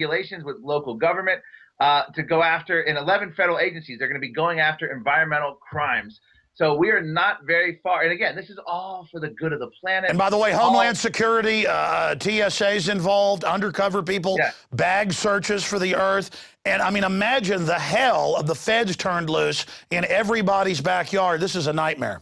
regulations with local government to go after, in 11 federal agencies, they're going to be going after environmental crimes. So we are not very far. And again, this is all for the good of the planet. And by the way, Homeland Security, TSA's involved, undercover people, bag searches for the earth. And I mean, imagine the hell of the feds turned loose in everybody's backyard. This is a nightmare.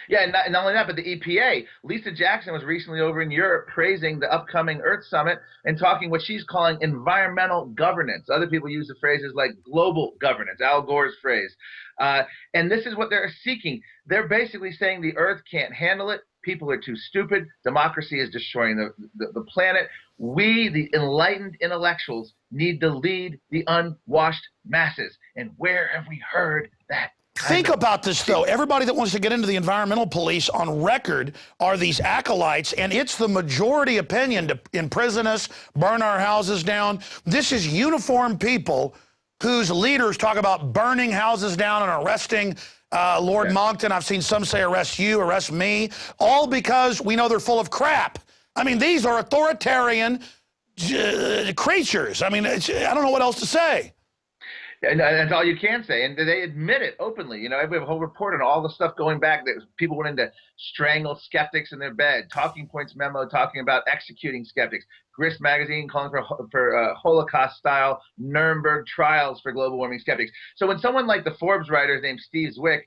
Yeah, and not only that, but the EPA. Lisa Jackson was recently over in Europe praising the upcoming Earth Summit and talking what she's calling environmental governance. Other people use the phrases like global governance, Al Gore's phrase. And this is what they're seeking. They're basically saying the Earth can't handle it. People are too stupid. Democracy is destroying the planet. We, the enlightened intellectuals, need to lead the unwashed masses. And where have we heard that? Think about this, though. Everybody that wants to get into the environmental police on record are these acolytes, and it's the majority opinion to imprison us, burn our houses down. This is uniformed people whose leaders talk about burning houses down and arresting Lord Monkton. I've seen some say arrest you, arrest me, all because we know they're full of crap. I mean, these are authoritarian creatures. I mean, I don't know what else to say. And that's all you can say. And they admit it openly. You know, we have a whole report on all the stuff going back that people wanting to strangle skeptics in their bed. Talking Points memo talking about executing skeptics. Grist magazine calling for Holocaust-style Nuremberg trials for global warming skeptics. So when someone like the Forbes writer named Steve Zwick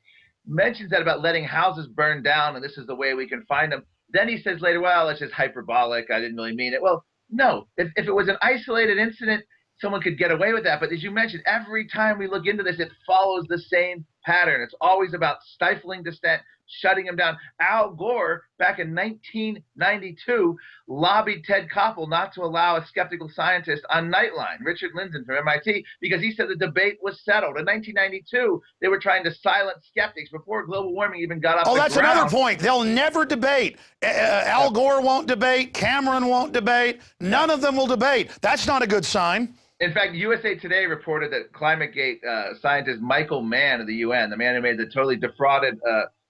mentions that about letting houses burn down and this is the way we can find them, then he says later, well, it's just hyperbolic. I didn't really mean it. Well, no. If it was an isolated incident, someone could get away with that. But as you mentioned, every time we look into this, it follows the same pattern. It's always about stifling dissent, shutting them down. Al Gore, back in 1992, lobbied Ted Koppel not to allow a skeptical scientist on Nightline, Richard Lindzen from MIT, because he said the debate was settled. In 1992, they were trying to silence skeptics before global warming even got off the ground. Oh, that's another point. They'll never debate. Al Gore won't debate. Cameron won't debate. None of them will debate. That's not a good sign. In fact, USA Today reported that ClimateGate scientist Michael Mann of the UN, the man who made the totally defrauded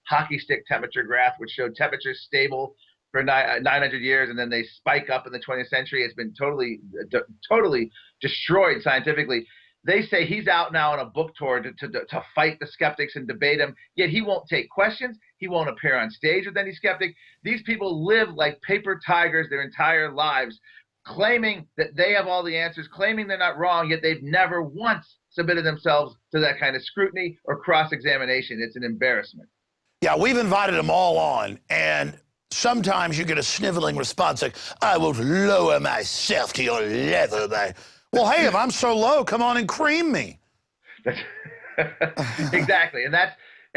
hockey stick temperature graph, which showed temperatures stable for 900 years, and then they spike up in the 20th century. It's been totally destroyed scientifically. They say he's out now on a book tour to fight the skeptics and debate them, yet he won't take questions. He won't appear on stage with any skeptic. These people live like paper tigers their entire lives, claiming that they have all the answers, claiming they're not wrong, yet they've never once submitted themselves to that kind of scrutiny or cross-examination. It's an embarrassment. Yeah, we've invited them all on, and sometimes you get a sniveling response like, I will lower myself to your level by... Well, hey, if I'm so low, come on and cream me. Exactly, and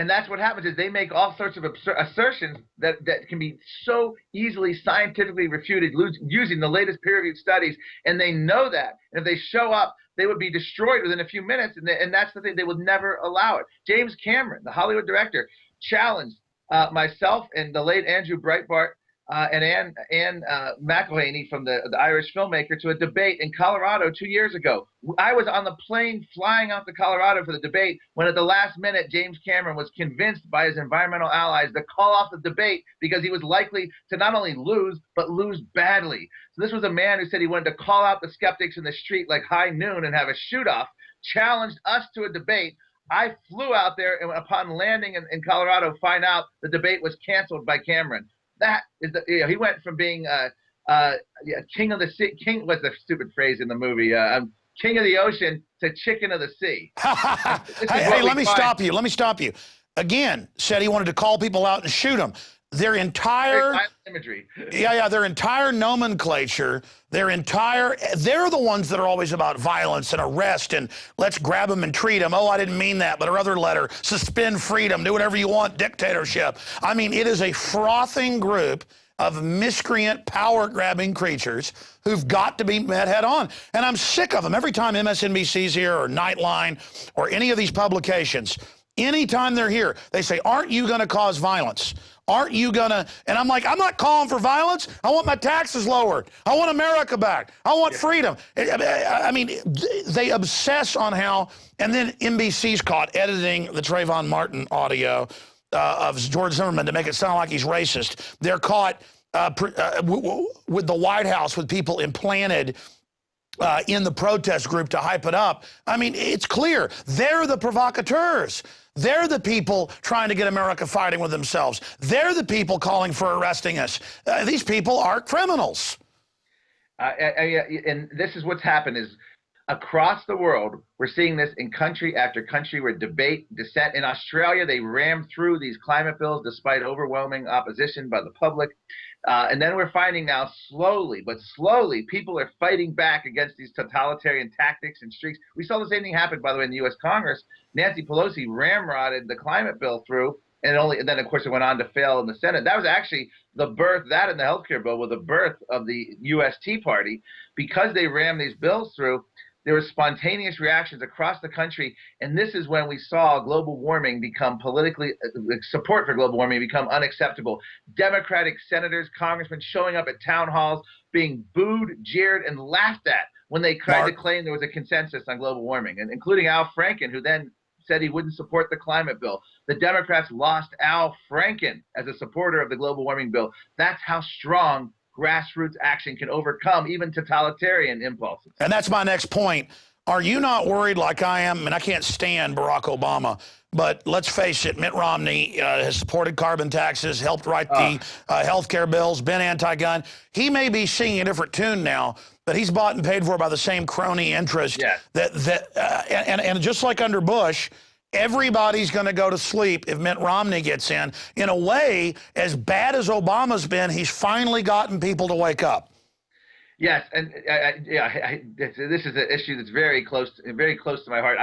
that's what happens is they make all sorts of assertions that can be so easily scientifically refuted using the latest peer-reviewed studies, and they know that. And if they show up, they would be destroyed within a few minutes, and that's the thing. They would never allow it. James Cameron, the Hollywood director, challenged myself and the late Andrew Breitbart and Anne McElhaney from the Irish filmmaker to a debate in Colorado 2 years ago. I was on the plane flying out to Colorado for the debate when at the last minute James Cameron was convinced by his environmental allies to call off the debate because he was likely to not only lose, but lose badly. So this was a man who said he wanted to call out the skeptics in the street like high noon and have a shoot-off, challenged us to a debate. I flew out there and upon landing in Colorado, find out the debate was canceled by Cameron. That is he went from being king of the sea, what's the stupid phrase in the movie? King of the ocean to chicken of the sea. Hey, let me stop you. Let me stop you. Again, said he wanted to call people out and shoot them. Their entire imagery. Yeah, their entire nomenclature, they're the ones that are always about violence and arrest and let's grab them and treat them. Oh, I didn't mean that, but our other letter, suspend freedom, do whatever you want, dictatorship. I mean, it is a frothing group of miscreant, power-grabbing creatures who've got to be met head-on. And I'm sick of them. Every time MSNBC's here or Nightline or any of these publications, anytime they're here, they say, aren't you going to cause violence? Aren't you going to? And I'm like, I'm not calling for violence. I want my taxes lowered. I want America back. I want freedom. I mean, they obsess on how, and then NBC's caught editing the Trayvon Martin audio of George Zimmerman to make it sound like he's racist. They're caught with the White House with people implanted in the protest group to hype it up. I mean, it's clear. They're the provocateurs. They're the people trying to get America fighting with themselves. They're the people calling for arresting us. These people are criminals. And this is what's happened is across the world, we're seeing this in country after country where debate, dissent. In Australia, they rammed through these climate bills despite overwhelming opposition by the public. And then we're finding now slowly, but slowly, people are fighting back against these totalitarian tactics and streaks. We saw the same thing happen, by the way, in the U.S. Congress. Nancy Pelosi ramrodded the climate bill through, and then, of course, it went on to fail in the Senate. That was actually the birth, that and the healthcare bill were the birth of the U.S. Tea Party. Because they rammed these bills through, there were spontaneous reactions across the country, and this is when we saw global warming become support for global warming become unacceptable. Democratic senators, congressmen showing up at town halls, being booed, jeered, and laughed at when they tried to claim there was a consensus on global warming, and including Al Franken, who then said he wouldn't support the climate bill. The Democrats lost Al Franken as a supporter of the global warming bill. That's how strong grassroots action can overcome even totalitarian impulses. And that's my next point. Are you not worried like I am? And I can't stand Barack Obama, but let's face it, Mitt Romney has supported carbon taxes, helped write the health care bills, been anti-gun. He may be singing a different tune now, but he's bought and paid for by the same crony interest. Yes. And just like under Bush, everybody's going to go to sleep if Mitt Romney gets in. In a way, as bad as Obama's been, he's finally gotten people to wake up. Yes, and this is an issue that's very close to my heart.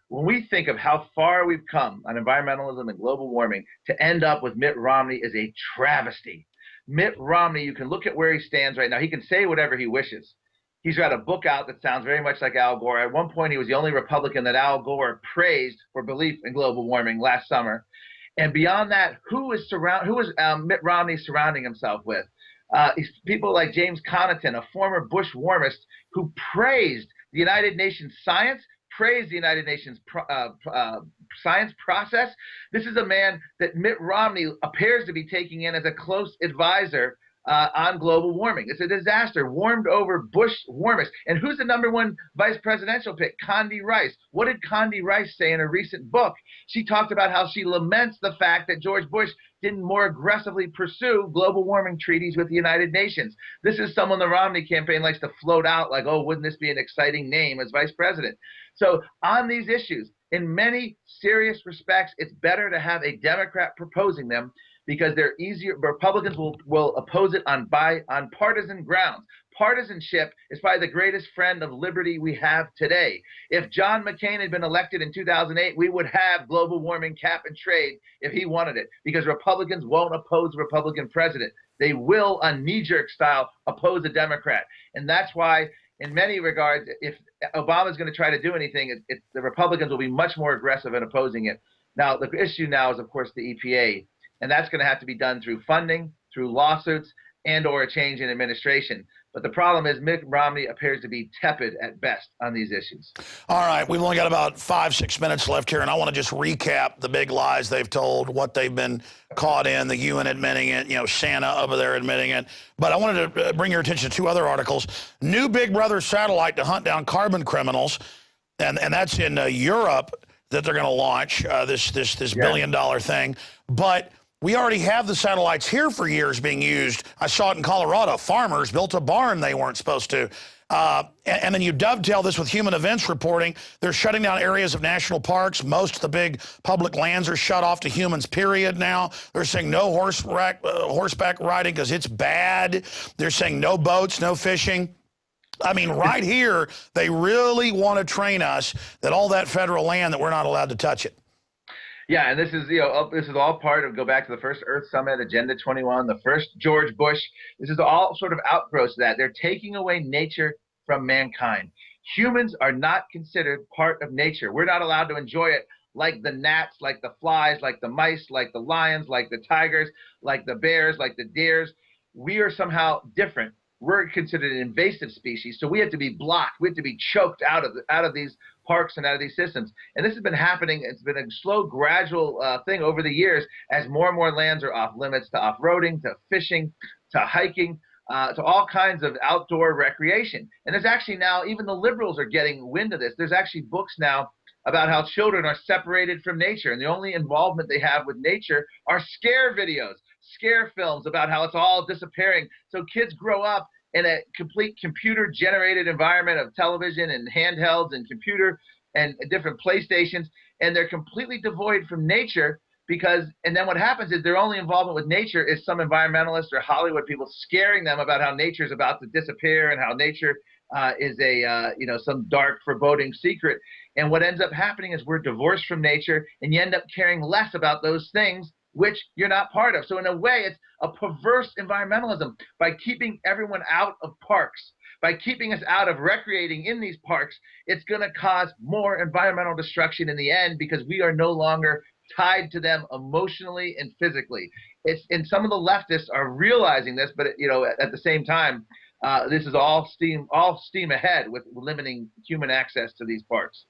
When we think of how far we've come on environmentalism and global warming, to end up with Mitt Romney is a travesty. Mitt Romney, you can look at where he stands right now. He can say whatever he wishes. He's got a book out that sounds very much like Al Gore. At one point, he was the only Republican that Al Gore praised for belief in global warming last summer. And beyond that, who is Mitt Romney surrounding himself with? People like James Connaughton, a former Bush warmist, who praised the United Nations science, praised the United Nations science process. This is a man that Mitt Romney appears to be taking in as a close advisor on global warming. It's a disaster. Warmed over Bush warmest. And who's the #1 vice presidential pick? Condi Rice. What did Condi Rice say in a recent book? She talked about how she laments the fact that George Bush didn't more aggressively pursue global warming treaties with the United Nations. This is someone the Romney campaign likes to float out like, oh, wouldn't this be an exciting name as vice president? So on these issues, in many serious respects, it's better to have a Democrat proposing them, because they're easier. Republicans will oppose it on partisan grounds. Partisanship is probably the greatest friend of liberty we have today. If John McCain had been elected in 2008, we would have global warming cap and trade if he wanted it, because Republicans won't oppose a Republican president. They will, on knee-jerk style, oppose a Democrat. And that's why, in many regards, if Obama's going to try to do anything, the Republicans will be much more aggressive in opposing it. Now, the issue now is, of course, the EPA. And that's going to have to be done through funding, through lawsuits, and or a change in administration. But the problem is Mitt Romney appears to be tepid at best on these issues. All right, we've only got about 5-6 minutes left here, and I want to just recap the big lies they've told, what they've been caught in, the UN admitting it, Santa over there admitting it. But I wanted to bring your attention to 2 other articles. New Big Brother satellite to hunt down carbon criminals, and that's in Europe that they're going to launch this billion-dollar thing. But we already have the satellites here for years being used. I saw it in Colorado. Farmers built a barn they weren't supposed to. And then you dovetail this with human events reporting. They're shutting down areas of national parks. Most of the big public lands are shut off to humans, period, now. They're saying no horseback riding because it's bad. They're saying no boats, no fishing. I mean, right here, they really want to train us that all that federal land, that we're not allowed to touch it. Yeah, and this is all part of, go back to the first Earth Summit, Agenda 21, the first George Bush. This is all sort of outgrowths of that. They're taking away nature from mankind. Humans are not considered part of nature. We're not allowed to enjoy it like the gnats, like the flies, like the mice, like the lions, like the tigers, like the bears, like the deers. We are somehow different. We're considered an invasive species, so we have to be blocked. We have to be choked out of these parks and out of these systems. And this has been happening. It's been a slow, gradual thing over the years as more and more lands are off limits to off-roading, to fishing, to hiking. to all kinds of outdoor recreation. And there's actually now, even the liberals are getting wind of this. There's actually books now about how children are separated from nature, and the only involvement they have with nature are scare videos, scare films about how it's all disappearing. So kids grow up in a complete computer-generated environment of television and handhelds and computer and different PlayStations, and they're completely devoid from nature. And then what happens is their only involvement with nature is some environmentalists or Hollywood people scaring them about how nature is about to disappear and how nature is some dark, foreboding secret. And what ends up happening is we're divorced from nature, and you end up caring less about those things which you're not part of. So in a way, it's a perverse environmentalism. By keeping everyone out of parks, by keeping us out of recreating in these parks, it's going to cause more environmental destruction in the end, because we are no longer tied to them emotionally and physically. And some of the leftists are realizing this, but at the same time, this is all steam ahead with limiting human access to these parks.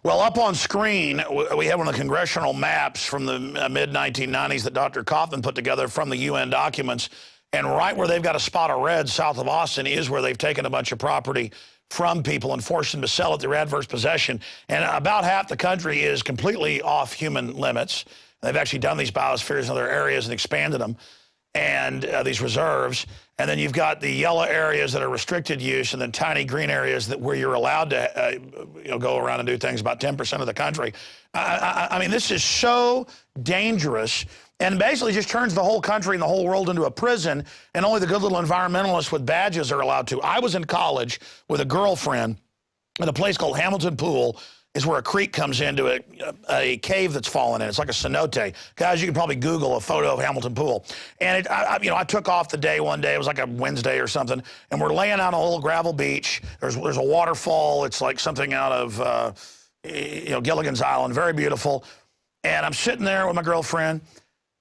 Well, up on screen, we have one of the congressional maps from the mid-1990s that Dr. Kaufman put together from the UN documents. And right where they've got a spot of red south of Austin is where they've taken a bunch of property from people and forced them to sell it through adverse possession. And about half the country is completely off human limits. They've actually done these biospheres in other areas and expanded them, and these reserves. And then you've got the yellow areas that are restricted use, and then tiny green areas where you're allowed to go around and do things, about 10% of the country. I mean, this is so dangerous, and basically just turns the whole country and the whole world into a prison, and only the good little environmentalists with badges are allowed to. I was in college with a girlfriend at a place called Hamilton Pool. Is where a creek comes into a cave that's fallen in. It's like a cenote. Guys, you can probably Google a photo of Hamilton Pool. And I took off the day one day. It was like a Wednesday or something. And we're laying out on a little gravel beach. There's a waterfall. It's like something out of Gilligan's Island. Very beautiful. And I'm sitting there with my girlfriend,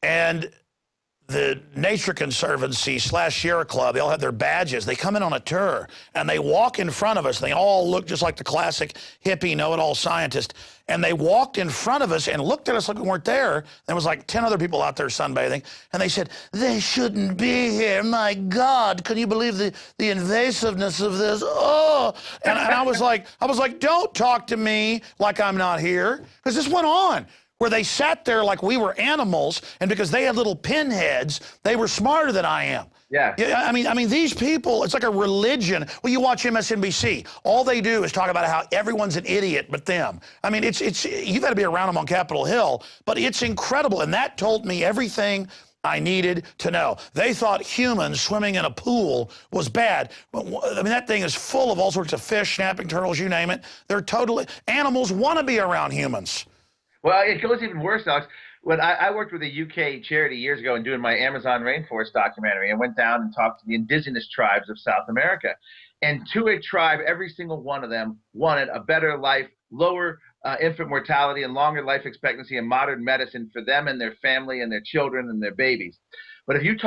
and the Nature Conservancy / Sierra Club, they all have their badges. They come in on a tour, and they walk in front of us. They all look just like the classic hippie know-it-all scientist. And they walked in front of us and looked at us like we weren't there. There was like 10 other people out there sunbathing. And they said, they shouldn't be here. My God, can you believe the invasiveness of this? Oh, and I was like, don't talk to me like I'm not here. Because this went on, where they sat there like we were animals, and because they had little pinheads, they were smarter than I am. Yeah. I mean, these people, it's like a religion. Well, you watch MSNBC. All they do is talk about how everyone's an idiot but them. I mean, you've got to be around them on Capitol Hill, but it's incredible, and that told me everything I needed to know. They thought humans swimming in a pool was bad. I mean, that thing is full of all sorts of fish, snapping turtles, you name it. Animals want to be around humans. Well, it goes even worse, Alex. When I worked with a UK charity years ago and doing my Amazon rainforest documentary, and went down and talked to the indigenous tribes of South America. And to a tribe, every single one of them wanted a better life, lower infant mortality, and longer life expectancy, and modern medicine for them and their family and their children and their babies. But if you talk